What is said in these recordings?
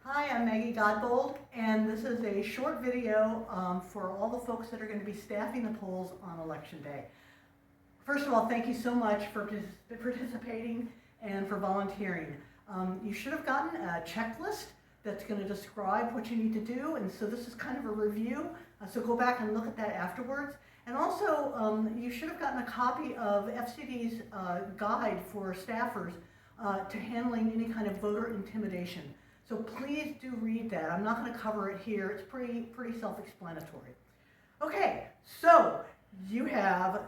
Hi, I'm Maggie Godbold, and this is a short video for all the folks that are going to be staffing the polls on Election Day. First of all, thank you so much for participating and for volunteering. You should have gotten a checklist that's going to describe what you need to do, and so this is kind of a review, so go back and look at that afterwards. And also, you should have gotten a copy of FCD's guide for staffers to handling any kind of voter intimidation. So please do read that. I'm not going to cover it here. It's pretty self-explanatory. Okay, so you have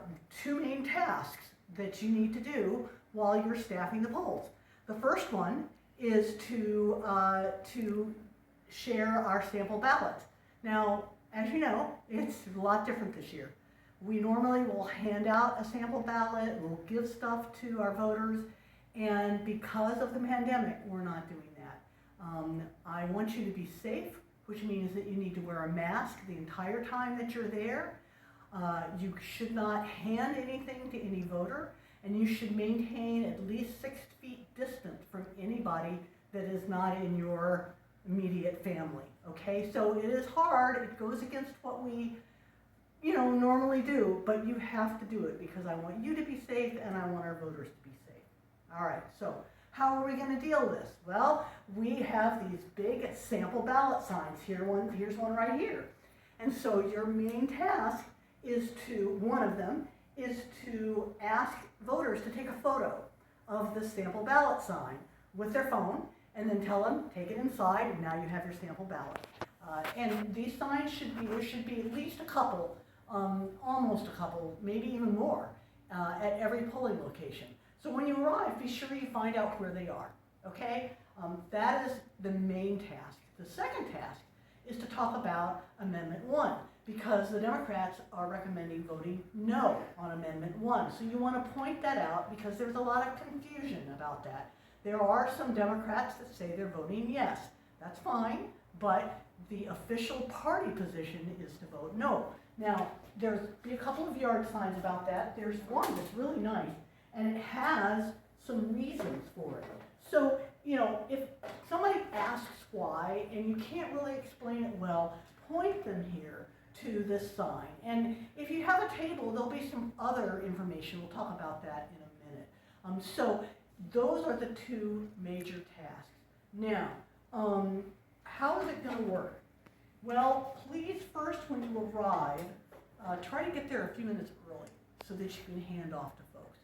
two main tasks that you need to do while you're staffing the polls. The first one is to share our sample ballots. Now, as you know, it's a lot different this year. We normally will hand out a sample ballot, we'll give stuff to our voters, and because of the pandemic, we're not doing that. I want you to be safe, which means that you need to wear a mask the entire time that you're there. You should not hand anything to any voter, and you should maintain at least 6 feet distant from anybody that is not in your immediate family, okay? So it is hard, it goes against what we normally do, but you have to do it because I want you to be safe and I want our voters to be safe. All right, so how are we going to deal with this? Well, we have these big sample ballot signs. Here's one right here. And so your main task is one of them is to ask voters to take a photo of the sample ballot sign with their phone and then tell them, take it inside, and now you have your sample ballot. And these signs there should be at least a couple, almost a couple, maybe even more, at every polling location. So when you arrive, be sure you find out where they are, okay? That is the main task. The second task is to talk about Amendment 1, because the Democrats are recommending voting no on Amendment 1. So you want to point that out because there's a lot of confusion about that. There are some Democrats that say they're voting yes. That's fine, but the official party position is to vote no. Now, there's be a couple of yard signs about that. There's one that's really nice, and it has some reasons for it. So, if somebody asks why, and you can't really explain it well, point them here to this sign. And if you have a table, there'll be some other information. We'll talk about that in a minute. So those are the two major tasks. Now, how is it going to work? Well, please first when you arrive, try to get there a few minutes early so that you can hand off to folks.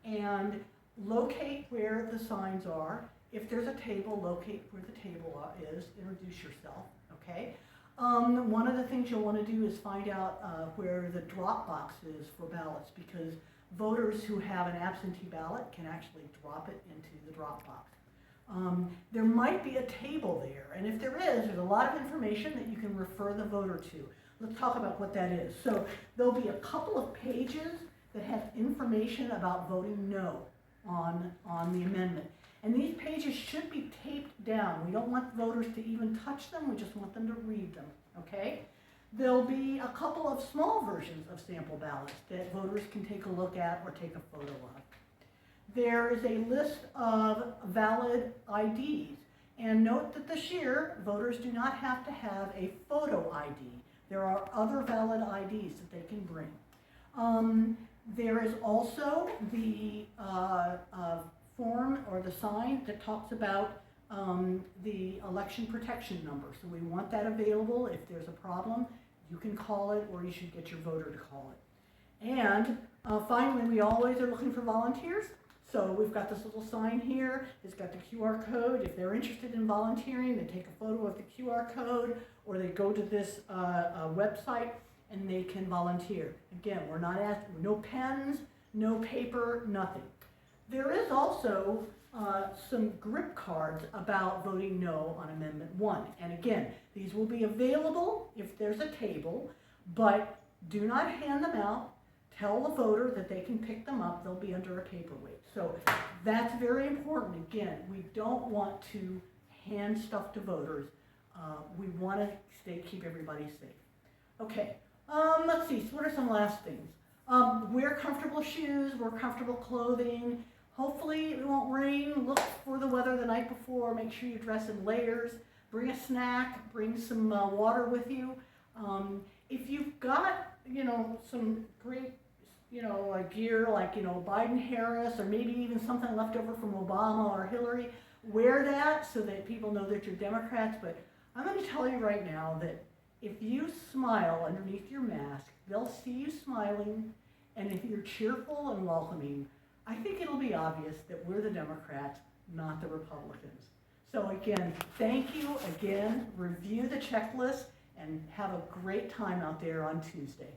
And locate where the signs are. If there's a table, locate where the table is. Introduce yourself, okay? One of the things you'll want to do is find out where the drop box is for ballots, because voters who have an absentee ballot can actually drop it into the drop box. There might be a table there, and if there is, there's a lot of information that you can refer the voter to. Let's talk about what that is. So there'll be a couple of pages that have information about voting no on the amendment. And these pages should be taped down. We don't want voters to even touch them, we just want them to read them, okay? There'll be a couple of small versions of sample ballots that voters can take a look at or take a photo of. There is a list of valid IDs. And note that this year, voters do not have to have a photo ID. There are other valid IDs that they can bring. There is also the form or the sign that talks about the election protection number. So we want that available. If there's a problem, you can call it, or you should get your voter to call it. And finally, we always are looking for volunteers. So we've got this little sign here. It's got the QR code. If they're interested in volunteering, they take a photo of the QR code, or they go to this website and they can volunteer. Again, we're not asking, no pens, no paper, nothing. There is also some grip cards about voting no on Amendment 1. And again, these will be available if there's a table, but do not hand them out. Tell the voter that they can pick them up. They'll be under a paperweight. So that's very important. Again, we don't want to hand stuff to voters. We want to keep everybody safe. Okay, let's see. So what are some last things? Wear comfortable shoes, wear comfortable clothing. Hopefully it won't rain. Look for the weather the night before. Make sure you dress in layers. Bring a snack. Bring some water with you. If you've got, some great, gear like, Biden-Harris, or maybe even something left over from Obama or Hillary, wear that so that people know that you're Democrats. But I'm going to tell you right now that if you smile underneath your mask, they'll see you smiling. And if you're cheerful and welcoming, I think it'll be obvious that we're the Democrats, not the Republicans. So again, thank you again. Review the checklist and have a great time out there on Tuesday.